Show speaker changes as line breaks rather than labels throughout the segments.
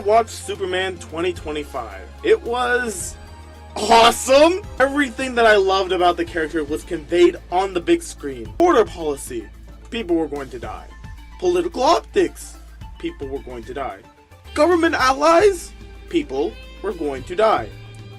watched Superman 2025. It was awesome! Everything that I loved about the character was conveyed on the big screen. Border policy, people were going to die. Political optics, people were going to die. Government allies, people were going to die.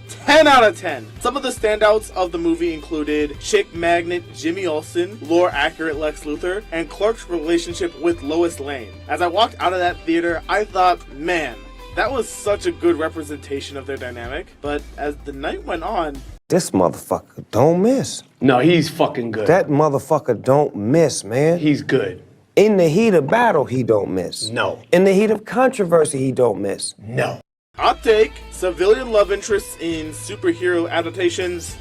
10 out of 10. Some of the standouts of the movie included chick magnet Jimmy Olsen, lore accurate Lex Luthor, and Clark's relationship with Lois Lane. As I walked out of that theater, I thought, man, that was such a good representation of their dynamic. But as the night went on,
this motherfucker don't miss.
No, he's fucking good.
That motherfucker don't miss, man.
He's good.
In the heat of battle, he don't miss.
No.
In the heat of controversy, he don't miss.
No.
hot take, civilian love interests in superhero adaptations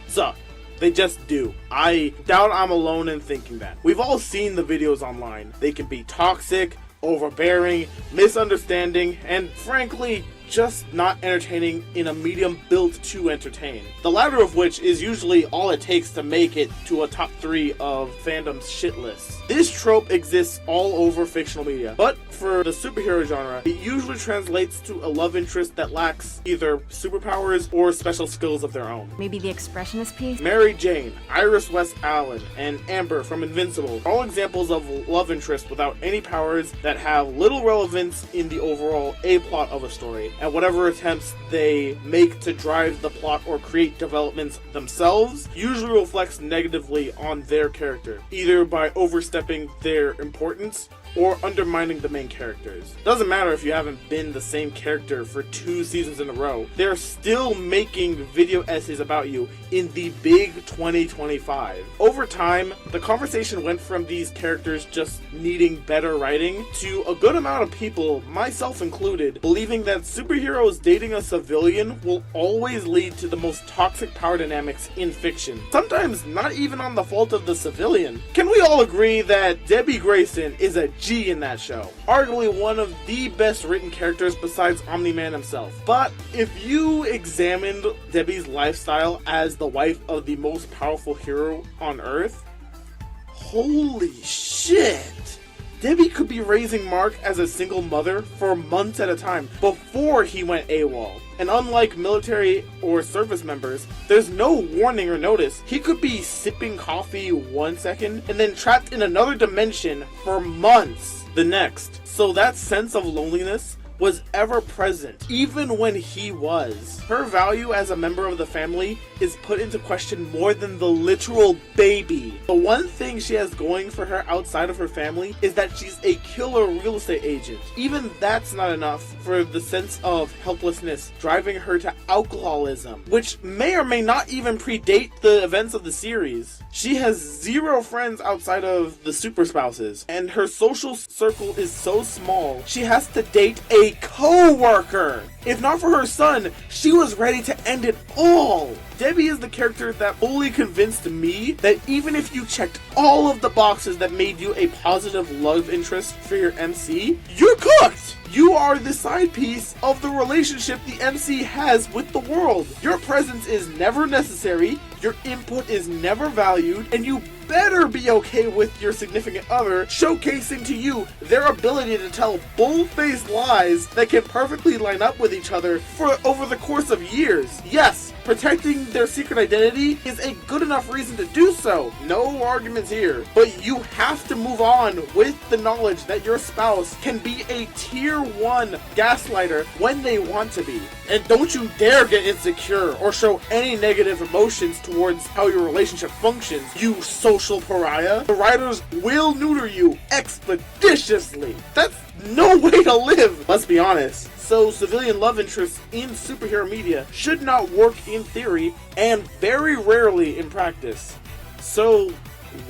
suck. They just do. I doubt I'm alone in thinking that. We've all seen the videos online. They can be toxic, overbearing, misunderstanding, and frankly, just not entertaining in a medium built to entertain. The latter of which is usually all it takes to make it to a top 3 of fandom's shit lists. This trope exists all over fictional media, but for the superhero genre, it usually translates to a love interest that lacks either superpowers or special skills of their own.
Maybe the expressionist piece?
Mary Jane, Iris West Allen, and Amber from Invincible are all examples of love interest without any powers that have little relevance in the overall A-plot of a story, and whatever attempts they make to drive the plot or create developments themselves usually reflects negatively on their character, either by overstepping their importance or undermining the main characters. Doesn't matter if you haven't been the same character for 2 seasons in a row, they're still making video essays about you in the big 2025. Over time, the conversation went from these characters just needing better writing to a good amount of people, myself included, believing that superheroes dating a civilian will always lead to the most toxic power dynamics in fiction. Sometimes not even on the fault of the civilian. Can we all agree that Debbie Grayson is a G in that show? Arguably one of the best written characters besides Omni-Man himself. But if you examined Debbie's lifestyle as the wife of the most powerful hero on Earth, holy shit! Debbie could be raising Mark as a single mother for months at a time before he went AWOL. And unlike military or service members, there's no warning or notice. He could be sipping coffee 1 second and then trapped in another dimension for months the next. So that sense of loneliness was ever present, even when he was. Her value as a member of the family is put into question more than the literal baby. The one thing she has going for her outside of her family is that she's a killer real estate agent. Even that's not enough for the sense of helplessness driving her to alcoholism, which may or may not even predate the events of the series. She has 0 friends outside of the super spouses, and her social circle is so small, she has to date a co-worker. If not for her son, she was ready to end it all. Debbie is the character that fully convinced me that even if you checked all of the boxes that made you a positive love interest for your MC, you're cooked! You are the side piece of the relationship the MC has with the world. Your presence is never necessary, your input is never valued, and you better be okay with your significant other showcasing to you their ability to tell bull-faced lies that can perfectly line up with each other for over the course of years. Yes, protecting their secret identity is a good enough reason to do so. No arguments here. But you have to move on with the knowledge that your spouse can be a tier 1 gaslighter when they want to be. And don't you dare get insecure or show any negative emotions towards how your relationship functions, you social pariah. The writers will neuter you expeditiously. That's no way to live, let's be honest. So civilian love interests in superhero media should not work in theory and very rarely in practice. So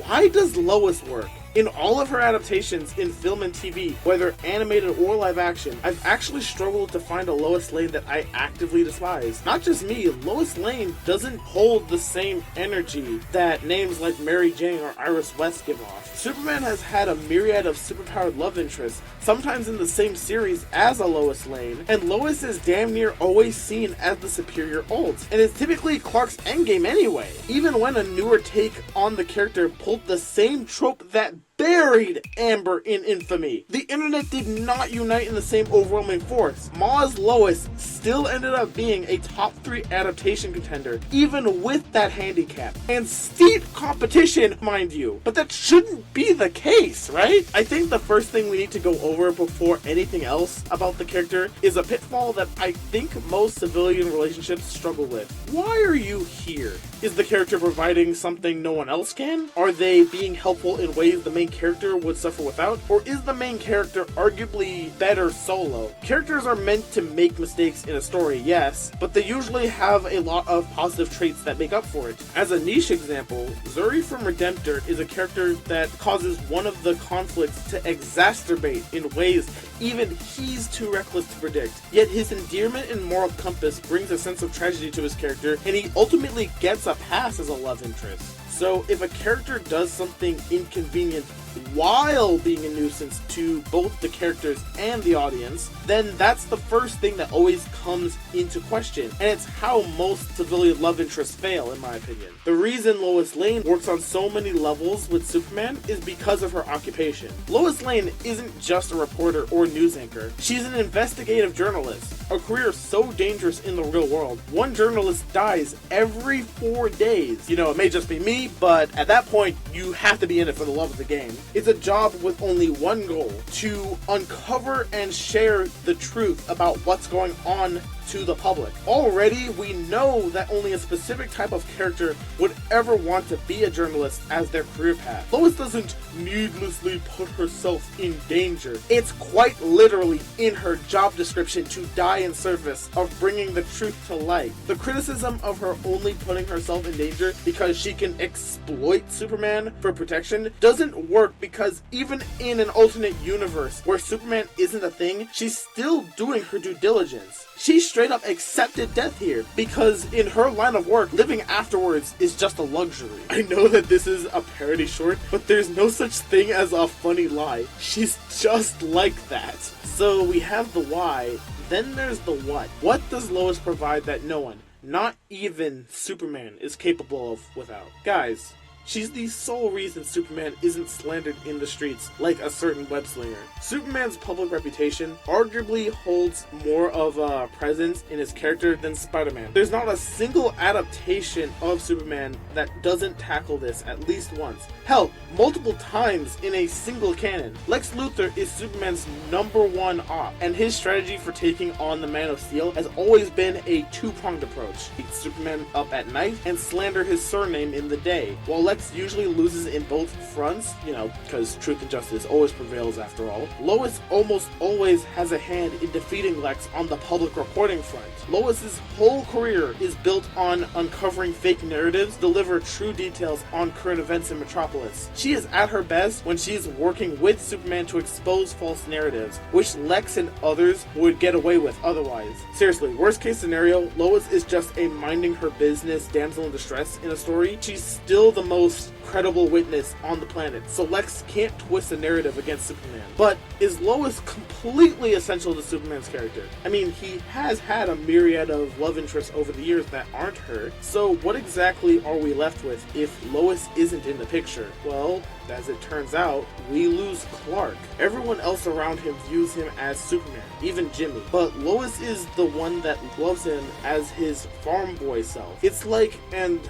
why does Lois work? In all of her adaptations in film and TV, whether animated or live action, I've actually struggled to find a Lois Lane that I actively despise. Not just me, Lois Lane doesn't hold the same energy that names like Mary Jane or Iris West give off. Superman has had a myriad of superpowered love interests, sometimes in the same series as a Lois Lane, and Lois is damn near always seen as the superior alt, and is typically Clark's endgame anyway. Even when a newer take on the character pulled the same trope that buried Amber in infamy. The internet did not unite in the same overwhelming force. Ma's Lois still ended up being a top 3 adaptation contender, even with that handicap. And steep competition, mind you. But that shouldn't be the case, right? I think the first thing we need to go over before anything else about the character is a pitfall that I think most civilian relationships struggle with. Why are you here? Is the character providing something no one else can? Are they being helpful in ways the main character would suffer without? Or is the main character arguably better solo? Characters are meant to make mistakes in a story, yes, but they usually have a lot of positive traits that make up for it. As a niche example, Zuri from Redemptor is a character that causes one of the conflicts to exacerbate in ways even he's too reckless to predict. Yet his endearment and moral compass brings a sense of tragedy to his character, and he ultimately gets a pass as a love interest. So if a character does something inconvenient while being a nuisance to both the characters and the audience, then that's the first thing that always comes into question, and it's how most civilian love interests fail, in my opinion. The reason Lois Lane works on so many levels with Superman is because of her occupation. Lois Lane isn't just a reporter or news anchor, she's an investigative journalist, a career so dangerous in the real world. One journalist dies every 4 days. You know, it may just be me, but at that point, you have to be in it for the love of the game. It's a job with only one goal: to uncover and share the truth about what's going on to the public. Already, we know that only a specific type of character would ever want to be a journalist as their career path. Lois doesn't needlessly put herself in danger. It's quite literally in her job description to die in service of bringing the truth to light. The criticism of her only putting herself in danger because she can exploit Superman for protection doesn't work, because even in an alternate universe where Superman isn't a thing, she's still doing her due diligence. She straight up accepted death here, because in her line of work, living afterwards is just a luxury. I know that this is a parody short, but there's no such thing as a funny lie. She's just like that. So we have the why, then there's the what. What does Lois provide that no one, not even Superman, is capable of without? Guys, she's the sole reason Superman isn't slandered in the streets like a certain web-slinger. Superman's public reputation arguably holds more of a presence in his character than Spider-Man. There's not a single adaptation of Superman that doesn't tackle this at least once. Hell, multiple times in a single canon. Lex Luthor is Superman's #1 op, and his strategy for taking on the Man of Steel has always been a two-pronged approach. Beat Superman up at night and slander his surname in the day. While Lex usually loses in both fronts, you know, because truth and justice always prevails after all, Lois almost always has a hand in defeating Lex on the public reporting front. Lois's whole career is built on uncovering fake narratives, deliver true details on current events in Metropolis. She is at her best when she is working with Superman to expose false narratives, which Lex and others would get away with otherwise. Seriously, worst case scenario, Lois is just a minding her business damsel in distress in a story. She's still the most credible witness on the planet, so Lex can't twist the narrative against Superman. But is Lois completely essential to Superman's character? I mean, he has had a myriad of love interests over the years that aren't her, so what exactly are we left with if Lois isn't in the picture? Well, as it turns out, we lose Clark. Everyone else around him views him as Superman, even Jimmy. But Lois is the one that loves him as his farm boy self. It's like, and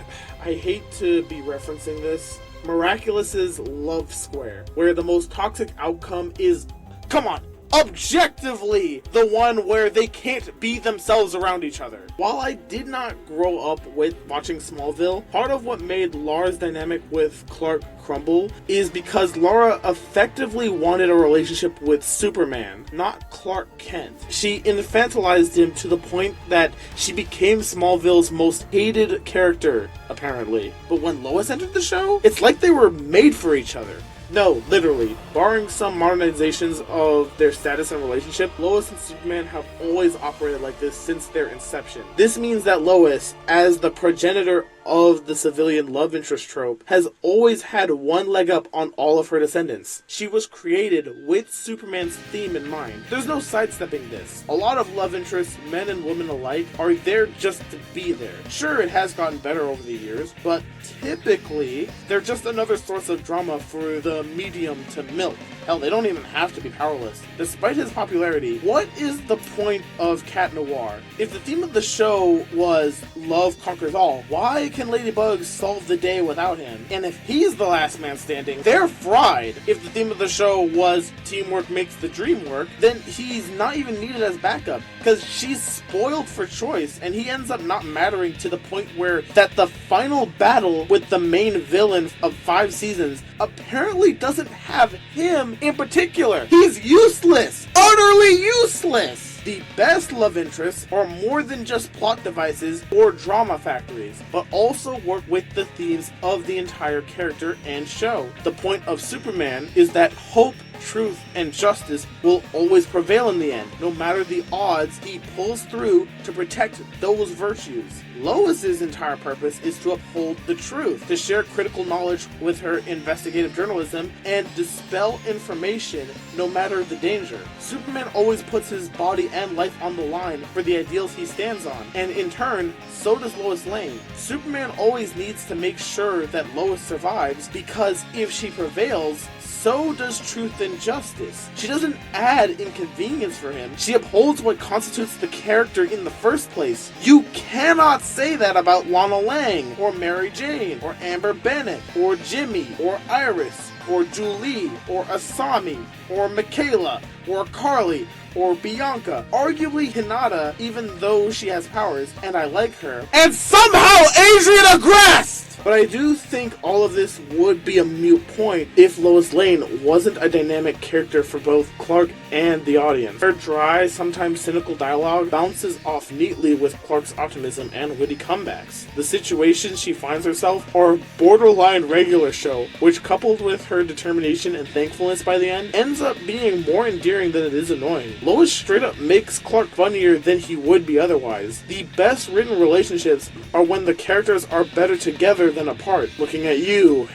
I hate to be referencing this, Miraculous's Love Square, where the most toxic outcome is, come on, objectively the one where they can't be themselves around each other. While I did not grow up with watching Smallville, part of what made Laura's dynamic with Clark crumble is because Laura effectively wanted a relationship with Superman, not Clark Kent. She infantilized him to the point that she became Smallville's most hated character, apparently. But when Lois entered the show, it's like they were made for each other. No, literally. Barring some modernizations of their status and relationship, Lois and Superman have always operated like this since their inception. This means that Lois, as the progenitor of the civilian love interest trope, has always had one leg up on all of her descendants. She was created with Superman's theme in mind. There's no sidestepping this. A lot of love interests, men and women alike, are there just to be there. Sure, it has gotten better over the years, but typically, they're just another source of drama for the medium to milk. Hell, they don't even have to be powerless. Despite his popularity, what is the point of Cat Noir? If the theme of the show was love conquers all, why can Ladybug solve the day without him? And if he's the last man standing, they're fried. If the theme of the show was teamwork makes the dream work, then he's not even needed as backup, because she's spoiled for choice, and he ends up not mattering to the point where that the final battle with the main villain of 5 seasons apparently doesn't have him in particular. He's useless! Utterly useless! The best love interests are more than just plot devices or drama factories, but also work with the themes of the entire character and show. The point of Superman is that hope, truth, and justice will always prevail in the end. No matter the odds, he pulls through to protect those virtues. Lois's entire purpose is to uphold the truth, to share critical knowledge with her investigative journalism, and dispel information no matter the danger. Superman always puts his body and life on the line for the ideals he stands on, and in turn, so does Lois Lane. Superman always needs to make sure that Lois survives, because if she prevails, so does truth and justice. She doesn't add inconvenience for him. She upholds what constitutes the character in the first place. You cannot say that about Lana Lang, or Mary Jane, or Amber Bennett, or Jimmy, or Iris, or Julie, or Asami, or Michaela, or Carly, or Bianca. Arguably Hinata, even though she has powers, and I like her. And somehow Adriana Grast! But I do think all of this would be a moot point if Lois Lane wasn't a dynamic character for both Clark and the audience. Her dry, sometimes cynical dialogue bounces off neatly with Clark's optimism and witty comebacks. The situations she finds herself are borderline regular show, which coupled with her determination and thankfulness by the end, ends up being more endearing than it is annoying. Lois straight up makes Clark funnier than he would be otherwise. The best written relationships are when the characters are better together than apart. Looking at you,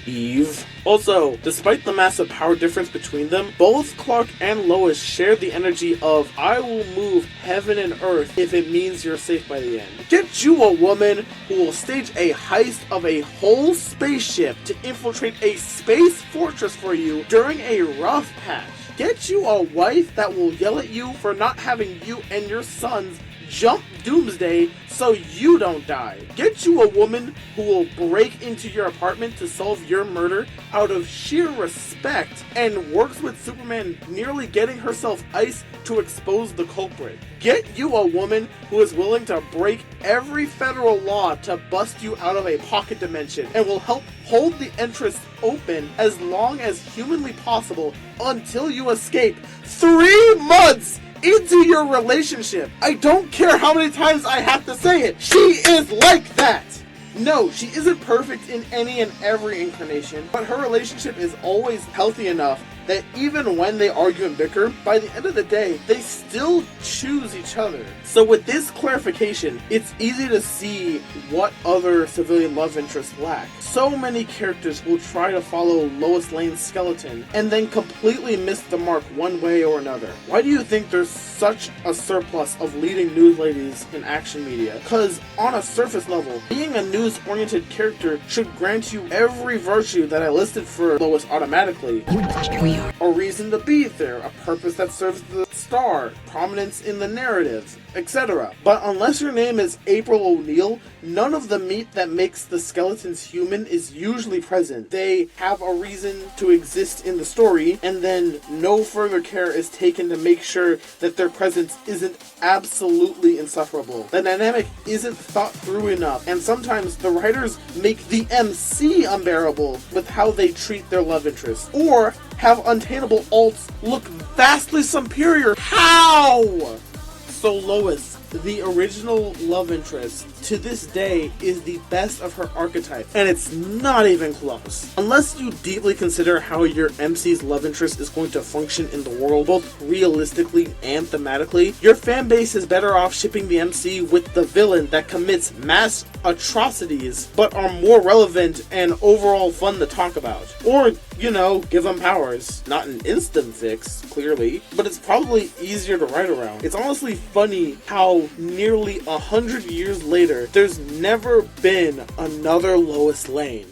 Eve. Also, despite the massive power difference between them, both Clark and Lois share the energy of I will move heaven and earth if it means you're safe by the end. Get you a woman who will stage a heist of a whole spaceship to infiltrate a space fortress for you during a rough patch. Get you a wife that will yell at you for not having you and your sons jump Doomsday so you don't die. Get you a woman who will break into your apartment to solve your murder out of sheer respect and works with Superman nearly getting herself iced to expose the culprit. Get you a woman who is willing to break every federal law to bust you out of a pocket dimension and will help hold the entrance open as long as humanly possible until you escape 3 months into your relationship. I don't care how many times I have to say it. She is like that. No, she isn't perfect in any and every incarnation, but her relationship is always healthy enough that even when they argue and bicker, by the end of the day, they still choose each other. So with this clarification, it's easy to see what other civilian love interests lack. So many characters will try to follow Lois Lane's skeleton and then completely miss the mark one way or another. Why do you think there's such a surplus of leading news ladies in action media? Because on a surface level, being a news-oriented character should grant you every virtue that I listed for Lois automatically. A reason to be there, a purpose that serves the star, prominence in the narrative, etc. But unless your name is April O'Neil, none of the meat that makes the skeletons human is usually present. They have a reason to exist in the story, and then no further care is taken to make sure that their presence isn't absolutely insufferable. The dynamic isn't thought through enough, and sometimes the writers make the MC unbearable with how they treat their love interests, or have untainable alts look vastly superior. How? So Lois, the original love interest to this day is the best of her archetype, and it's not even close. Unless you deeply consider how your MC's love interest is going to function in the world, both realistically and thematically, your fan base is better off shipping the MC with the villain that commits mass atrocities, but are more relevant and overall fun to talk about. Or, give them powers. Not an instant fix, clearly, but it's probably easier to write around. It's honestly funny how nearly 100 years later, there's never been another Lois Lane.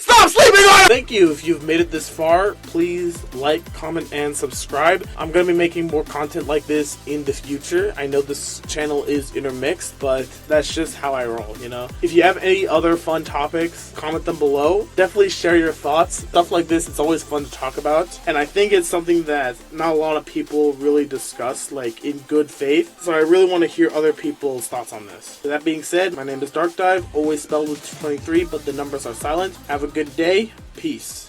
Stop sleeping on it! Thank you if you've made it this far. Please like, comment, and subscribe. I'm going to be making more content like this in the future. I know this channel is intermixed, but that's just how I roll, If you have any other fun topics, comment them below. Definitely share your thoughts. Stuff like this, it's always fun to talk about. And I think it's something that not a lot of people really discuss, in good faith. So I really want to hear other people's thoughts on this. With that being said, my name is Dark Dive, always spelled with 23, but the numbers are silent. Have a good day. Peace.